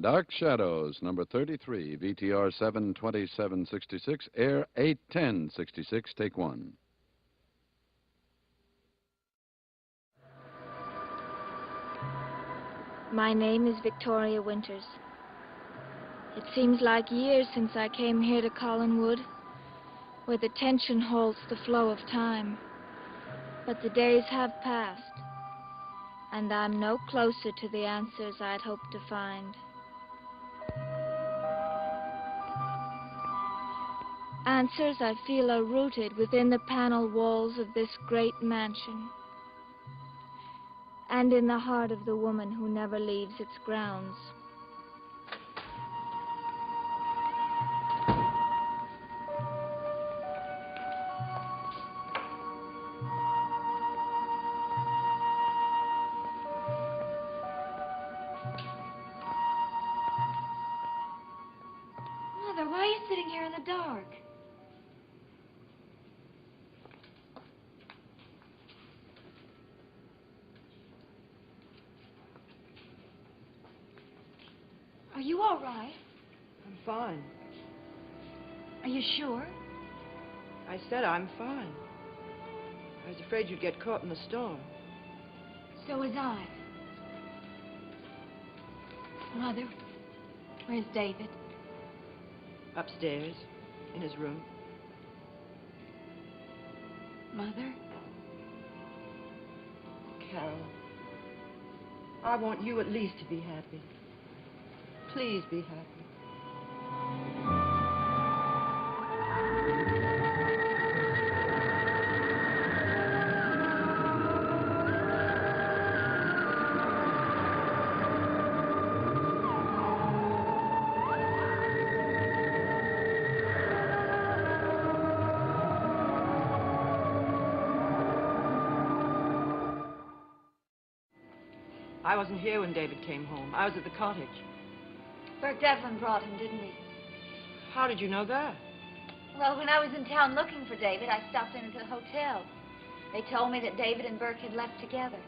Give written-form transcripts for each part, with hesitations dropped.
Dark Shadows, number 33, VTR 72766, air 81066, take one. My name is Victoria Winters. It seems like years since I came here to Collinwood, where the tension halts the flow of time. But the days have passed, and I'm no closer to the answers I'd hoped to find. Answers I feel are rooted within the panel walls of this great mansion, and in the heart of the woman who never leaves its grounds. Mother, why are you sitting here in the dark? Are you all right? I'm fine. Are you sure? I said I'm fine. I was afraid you'd get caught in the storm. So was I. Mother, where's David? Upstairs, in his room. Mother? Carol, I want you at least to be happy. Please be happy. I wasn't here when David came home. I was at the cottage. Bert Devlin brought him, didn't he? How did you know that? Well, when I was in town looking for David, I stopped in at the hotel. They told me that David and Burke had left together.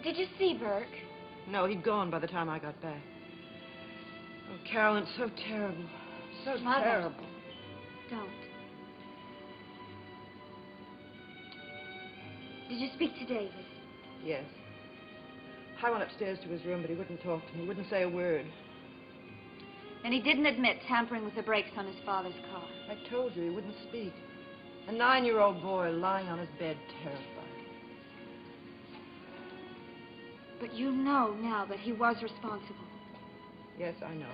Did you see Burke? No, he'd gone by the time I got back. Oh, Carolyn, it's so terrible. So Mother. terrible. Don't. Did you speak to David? Yes. I went upstairs to his room, but he wouldn't talk to me. He wouldn't say a word. And he didn't admit tampering with the brakes on his father's car. I told you, he wouldn't speak. A 9-year-old boy lying on his bed, terrified. But you know now that he was responsible. Yes, I know.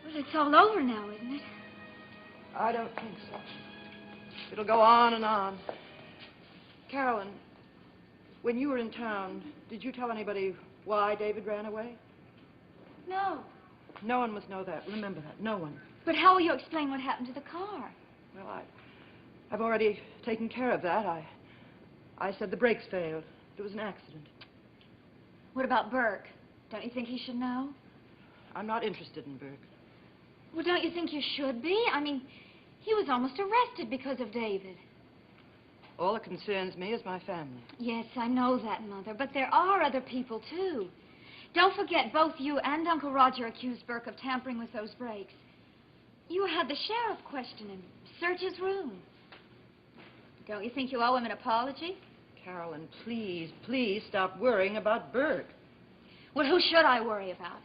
Well, it's all over now, isn't it? I don't think so. It'll go on and on. Carolyn, when you were in town, did you tell anybody why David ran away? No. No one must know that. Remember that. No one. But how will you explain what happened to the car? Well, I've already taken care of that. I said the brakes failed. It was an accident. What about Burke? Don't you think he should know? I'm not interested in Burke. Well, don't you think you should be? I mean, he was almost arrested because of David. All that concerns me is my family. Yes, I know that, Mother, but there are other people, too. Don't forget, both you and Uncle Roger accused Burke of tampering with those brakes. You had the sheriff question him, search his room. Don't you think you owe him an apology? Carolyn, please, please stop worrying about Burke. Well, who should I worry about?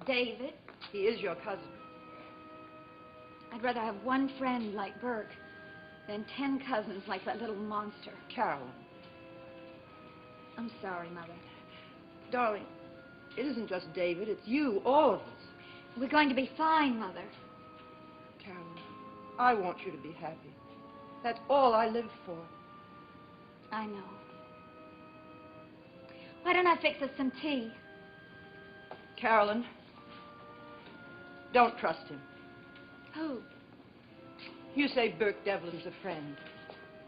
David? He is your cousin. I'd rather have one friend like Burke than 10 cousins like that little monster. Carolyn. I'm sorry, Mother. Darling, it isn't just David, it's you, all of us. We're going to be fine, Mother. Carolyn, I want you to be happy. That's all I live for. I know. Why don't I fix us some tea? Carolyn, don't trust him. Who? You say Burke Devlin's a friend.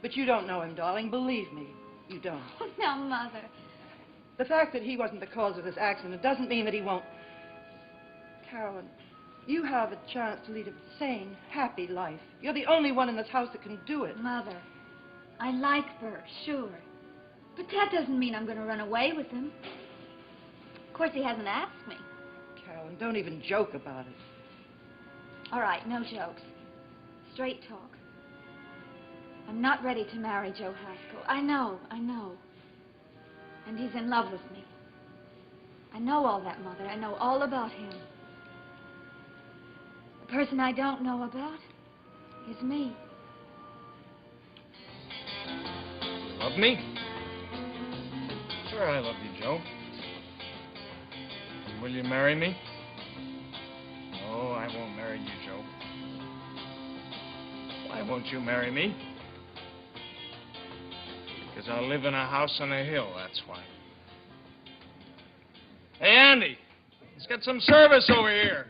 But you don't know him, darling. Believe me, you don't. Oh, no, Mother. The fact that he wasn't the cause of this accident doesn't mean that he won't. Carolyn, you have a chance to lead a sane, happy life. You're the only one in this house that can do it. Mother, I like Burke, sure. But that doesn't mean I'm going to run away with him. Of course, he hasn't asked me. Carolyn, don't even joke about it. All right, no jokes. Straight talk. I'm not ready to marry Joe Haskell. I know. And he's in love with me. I know all that, Mother. I know all about him. The person I don't know about is me. Love me? Sure, I love you, Joe. Will you marry me? No, I won't marry you, Joe. Why won't you marry me? Because I live in a house on a hill, that's why. Hey, Andy, let's get some service over here.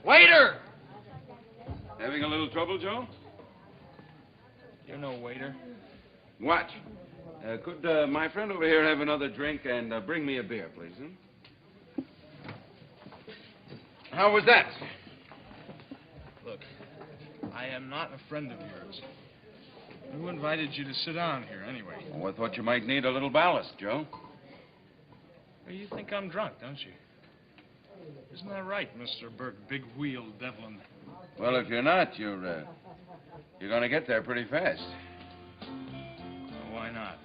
Waiter! Having a little trouble, Joe? You're no waiter. What? Could my friend over here have another drink and bring me a beer, please? How was that? Look, I am not a friend of yours. Who invited you to sit down here, anyway? Oh, I thought you might need a little ballast, Joe. Well, you think I'm drunk, don't you? Isn't that right, Mr. Burke, big-wheeled Devlin? Well, if you're not, you're going to get there pretty fast. Well, why not?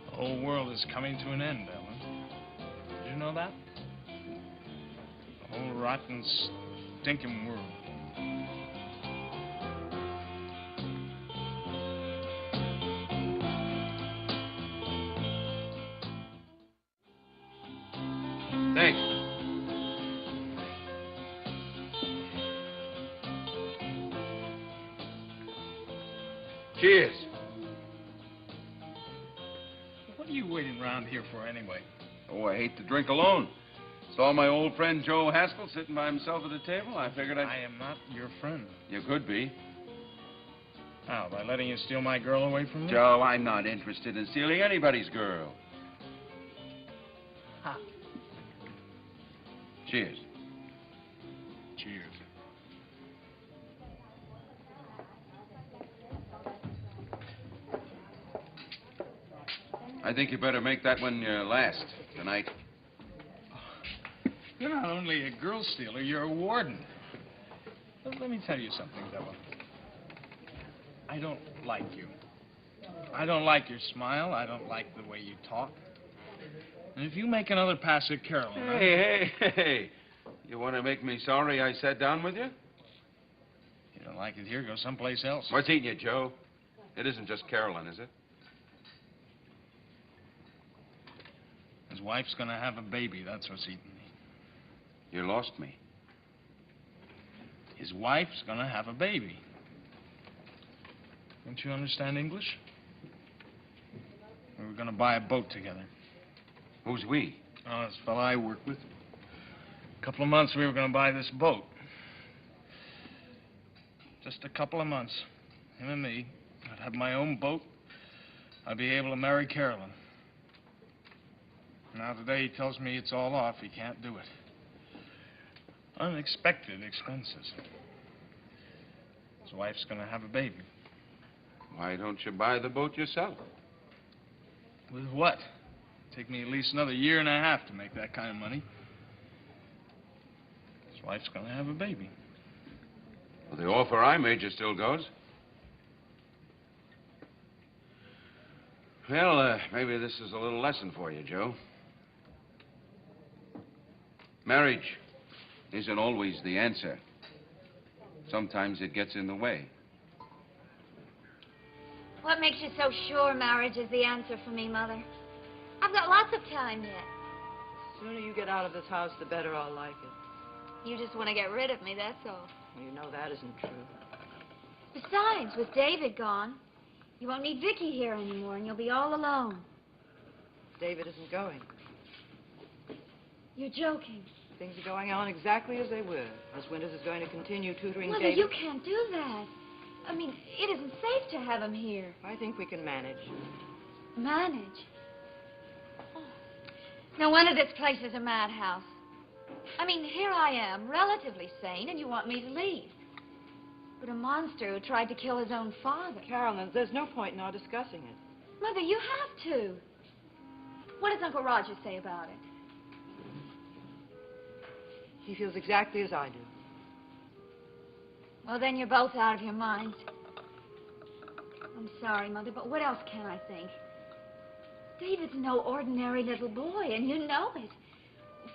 The whole world is coming to an end, Devlin. Did you know that? The whole rotten, stinking world. Thanks. Cheers. What are you waiting around here for, anyway? Oh, I hate to drink alone. Saw my old friend Joe Haskell sitting by himself at the table. I figured I am not your friend. You could be. How, by letting you steal my girl away from me? Joe, I'm not interested in stealing anybody's girl. Ha. Cheers. Cheers. I think you better make that one your last tonight. You're not only a girl stealer, you're a warden. Let me tell you something, Devil. I don't like you. I don't like your smile. I don't like the way you talk. And if you make another pass at Carolyn... Hey. You want to make me sorry I sat down with you? You don't like it here, go someplace else. What's eating you, Joe? It isn't just Carolyn, is it? His wife's going to have a baby. That's what's eating me. You lost me. His wife's going to have a baby. Don't you understand English? We were going to buy a boat together. Who's we? Oh, this fellow I work with. A couple of months we were going to buy this boat. Just a couple of months. Him and me. I'd have my own boat. I'd be able to marry Carolyn. Now today he tells me it's all off. He can't do it. Unexpected expenses. His wife's going to have a baby. Why don't you buy the boat yourself? With what? Take me at least another year and a half to make that kind of money. His wife's going to have a baby. Well, the offer I made you still goes. Well, maybe this is a little lesson for you, Joe. Marriage isn't always the answer. Sometimes it gets in the way. What makes you so sure marriage is the answer for me, Mother? I've got lots of time yet. The sooner you get out of this house, the better I'll like it. You just want to get rid of me, that's all. Well, you know that isn't true. Besides, with David gone, you won't need Vicky here anymore, and you'll be all alone. David isn't going. You're joking. Things are going on exactly as they were. Miss Winters is going to continue tutoring Mother, David. you can't do that. I mean, it isn't safe to have him here. I think we can manage. Manage? Oh. No wonder this place is a madhouse. I mean, here I am, relatively sane, and you want me to leave. But a monster who tried to kill his own father. Carolyn, there's no point in our discussing it. Mother, you have to. What does Uncle Roger say about it? He feels exactly as I do. Well, then you're both out of your minds. I'm sorry, Mother, but what else can I think? David's no ordinary little boy, and you know it.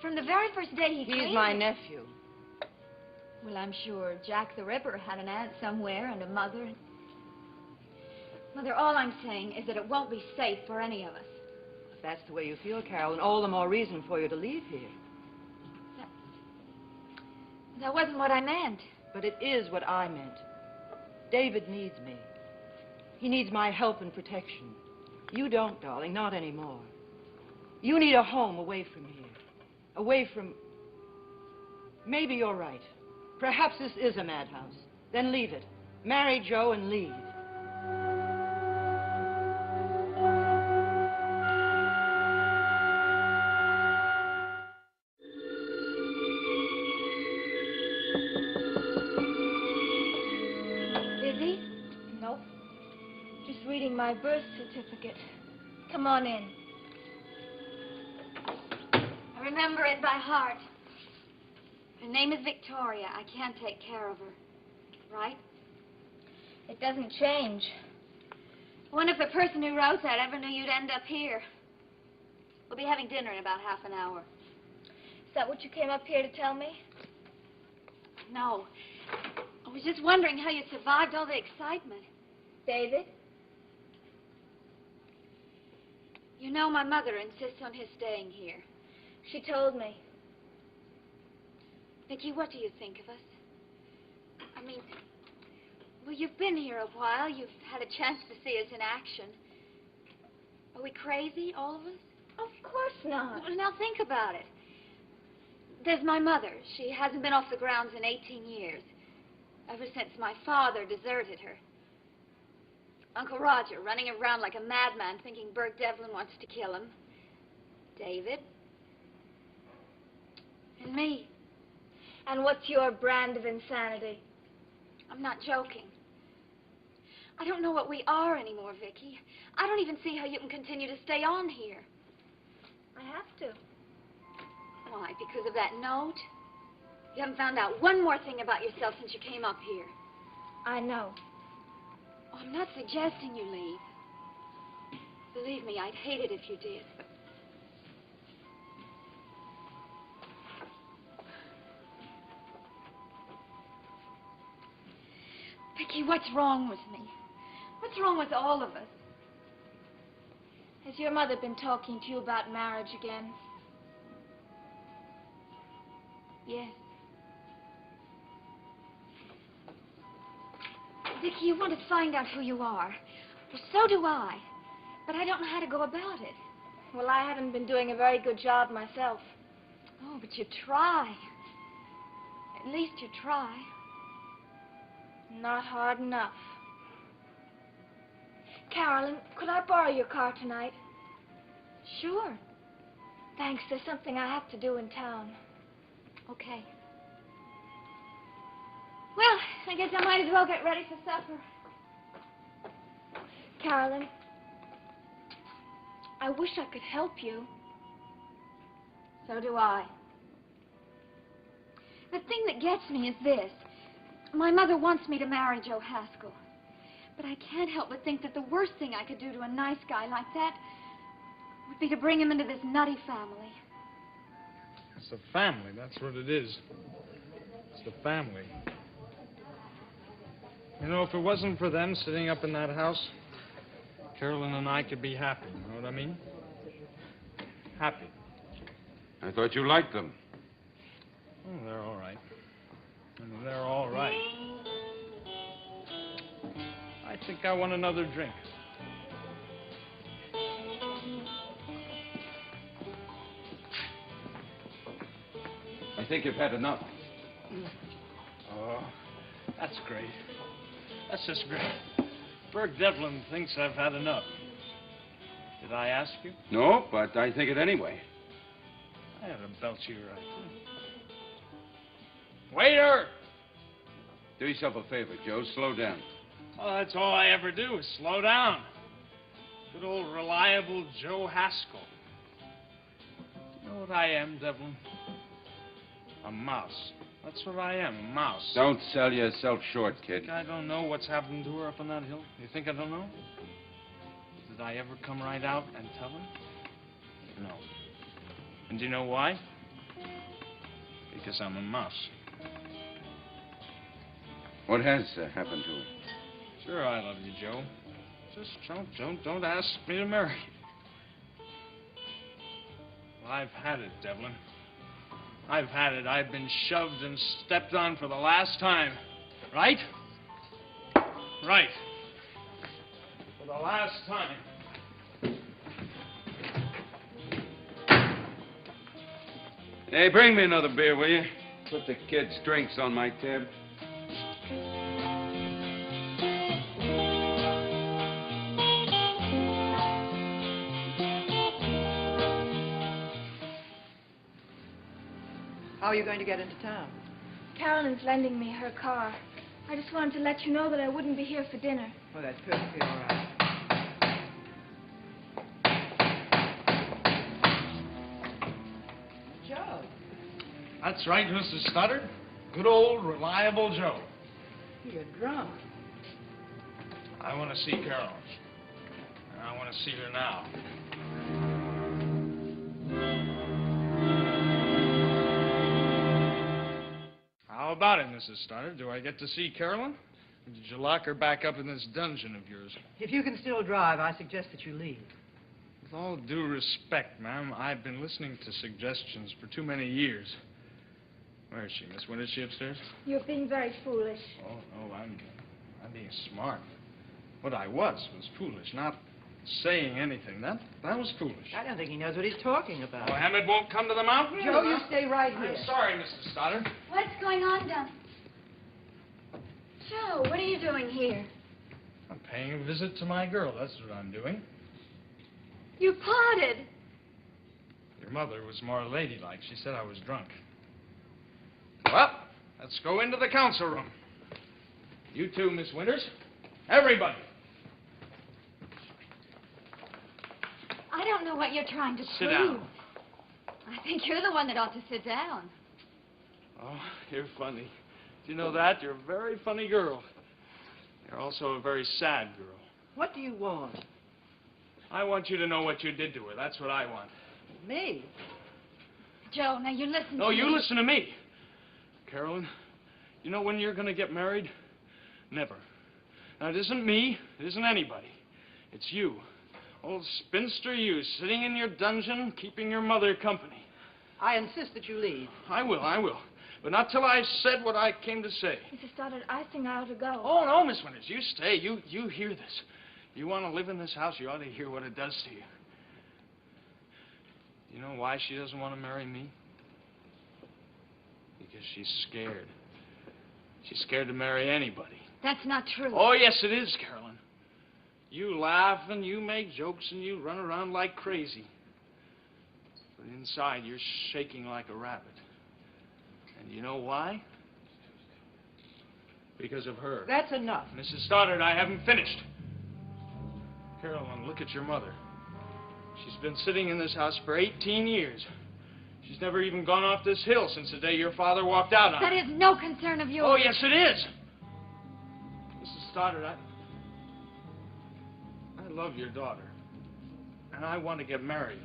From the very first day he came... He's my nephew. Well, I'm sure Jack the Ripper had an aunt somewhere and a mother. Mother, all I'm saying is that it won't be safe for any of us. If that's the way you feel, Carolyn, all the more reason for you to leave here. That wasn't what I meant. But it is what I meant. David needs me. He needs my help and protection. You don't, darling, not anymore. You need a home away from here. Away from... Maybe you're right. Perhaps this is a madhouse. Then leave it. Marry Joe and leave. Busy? Nope. Just reading my birth certificate. Come on in. I remember it by heart. Her name is Victoria. I can't take care of her. Right? It doesn't change. I wonder if the person who wrote that ever knew you'd end up here. We'll be having dinner in about half an hour. Is that what you came up here to tell me? No. I was just wondering how you survived all the excitement. David? You know my mother insists on his staying here. She told me. Vicki, what do you think of us? I mean, well, you've been here a while. You've had a chance to see us in action. Are we crazy, all of us? Of course not. Well, now think about it. There's my mother. She hasn't been off the grounds in 18 years. Ever since my father deserted her. Uncle Roger running around like a madman thinking Burke Devlin wants to kill him. David. And me. And what's your brand of insanity? I'm not joking. I don't know what we are anymore, Vicki. I don't even see how you can continue to stay on here. I have to. Why, because of that note? You haven't found out one more thing about yourself since you came up here. I know. Oh, I'm not suggesting you leave. Believe me, I'd hate it if you did. Vicki, what's wrong with me? What's wrong with all of us? Has your mother been talking to you about marriage again? Yes. Vicki, you want to find out who you are. Well, so do I. But I don't know how to go about it. Well, I haven't been doing a very good job myself. Oh, but you try. At least you try. Not hard enough. Carolyn, could I borrow your car tonight? Sure. Thanks. There's something I have to do in town. Okay. Well, I guess I might as well get ready for supper. Carolyn, I wish I could help you. So do I. The thing that gets me is this. My mother wants me to marry Joe Haskell. But I can't help but think that the worst thing I could do to a nice guy like that would be to bring him into this nutty family. It's the family, that's what it is. It's the family. You know, if it wasn't for them sitting up in that house, Carolyn and I could be happy, you know what I mean? Happy. I thought you liked them. Oh, they're all right. I mean, they're all right. I think I want another drink. I think you've had enough. Oh, that's great. That's just great. Burke Devlin thinks I've had enough. Did I ask you? No, but I think it anyway. I had to belt you right. Waiter! Do yourself a favor, Joe. Slow down. Well, that's all I ever do is slow down. Good old reliable Joe Haskell. You know what I am, Devlin? A mouse. That's what I am, a mouse. Don't sell yourself short, kid. I don't know what's happened to her up on that hill. You think I don't know? Did I ever come right out and tell her? No. And do you know why? Because I'm a mouse. What has happened to her? Sure, I love you, Joe. Just don't ask me to marry you. Well, I've had it, Devlin. I've had it. I've been shoved and stepped on for the last time. Right? Right. For the last time. Hey, bring me another beer, will you? Put the kids' drinks on my tab. How are you going to get into town? Carolyn's lending me her car. I just wanted to let you know that I wouldn't be here for dinner. Oh, that's perfectly all right. Joe. That's right, Mrs. Stoddard. Good old, reliable Joe. You're drunk. I want to see Carolyn. And I want to see her now. How about it, Mrs. Stoddard? Do I get to see Carolyn? Or did you lock her back up in this dungeon of yours? If you can still drive, I suggest that you leave. With all due respect, ma'am, I've been listening to suggestions for too many years. Where is she, Miss Winters? Is she upstairs? You're being very foolish. Oh, I'm being smart. What I was foolish, not saying anything. That was foolish. I don't think he knows what he's talking about. Oh, Hammett won't come to the mountain? Joe, you stay right here. I'm sorry, Mrs. Stoddard. What's going on, Dun? Joe, what are you doing here? I'm paying a visit to my girl. That's what I'm doing. You parted. Your mother was more ladylike. She said I was drunk. Well, let's go into the council room. You too, Miss Winters. Everybody. I don't know what you're trying to Sit prove. down. I think you're the one that ought to sit down. Oh, you're funny. Do you know that? You're a very funny girl. You're also a very sad girl. What do you want? I want you to know what you did to her. That's what I want. Me? Joe, now you listen No, to you me. listen to me. Carolyn, you know when you're going to get married? Never. Now, it isn't me. It isn't anybody. It's you. Old spinster you, sitting in your dungeon, keeping your mother company. I insist that you leave. I will. But not till I've said what I came to say. Mrs. Stoddard, I think I ought to go. Oh, no, Miss Winters, you stay. You hear this. You want to live in this house, you ought to hear what it does to you. You know why she doesn't want to marry me? Because she's scared. She's scared to marry anybody. That's not true. Oh, yes, it is, Carolyn. You laugh and you make jokes and you run around like crazy. But inside, you're shaking like a rabbit. And you know why? Because of her. That's enough. Mrs. Stoddard, I haven't finished. Carolyn, look at your mother. She's been sitting in this house for 18 years. She's never even gone off this hill since the day your father walked out on That her. is no concern of yours. Oh, yes, it is. Mrs. Stoddard, I love your daughter. And I want to get married.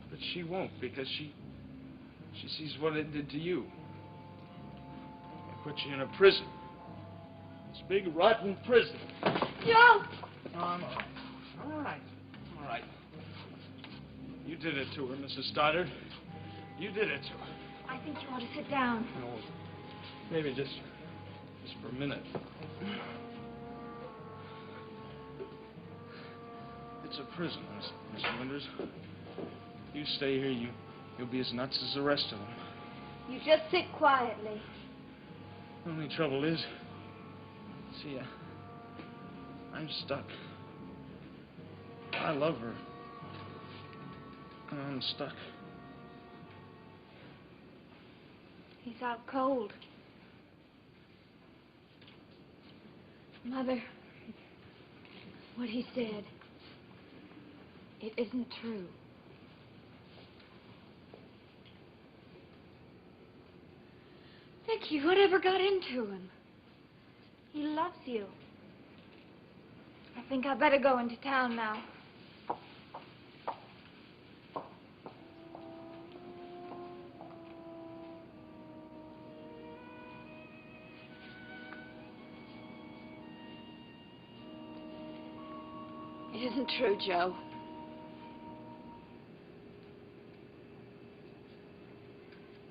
But she won't because she sees what it did to you. It put you in a prison. This big, rotten prison. Joe! No, I'm all right. All right. All right. You did it to her, Mrs. Stoddard. You did it to her. I think you ought to sit down. No, maybe just for a minute. It's a prison, Miss Winters. You stay here, you'll be as nuts as the rest of them. You just sit quietly. The only trouble is, see, I'm stuck. I love her. And I'm stuck. He's out cold. Mother, what he said. It isn't true. Vicky, whatever got into him? He loves you. I think I better go into town now. It isn't true, Joe.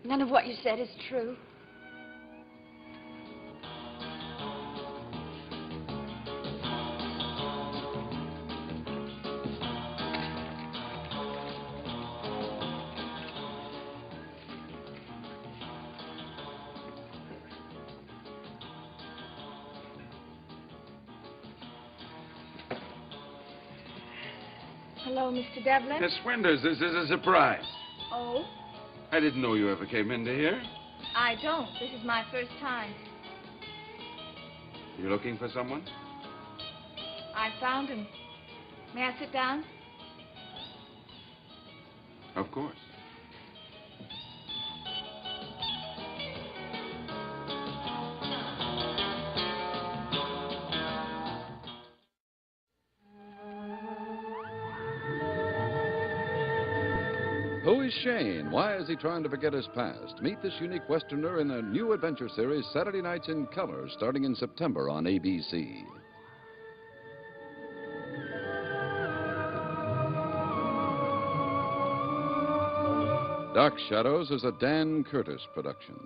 None of what you said is true. Hello, Mr. Devlin. Miss Winters, this is a surprise. Oh? I didn't know you ever came into here. I don't. This is my first time. You looking for someone? I found him. May I sit down? Of course. Who is Shane? Why is he trying to forget his past? Meet this unique Westerner in a new adventure series, Saturday Nights in Color, starting in September on ABC. Dark Shadows is a Dan Curtis production.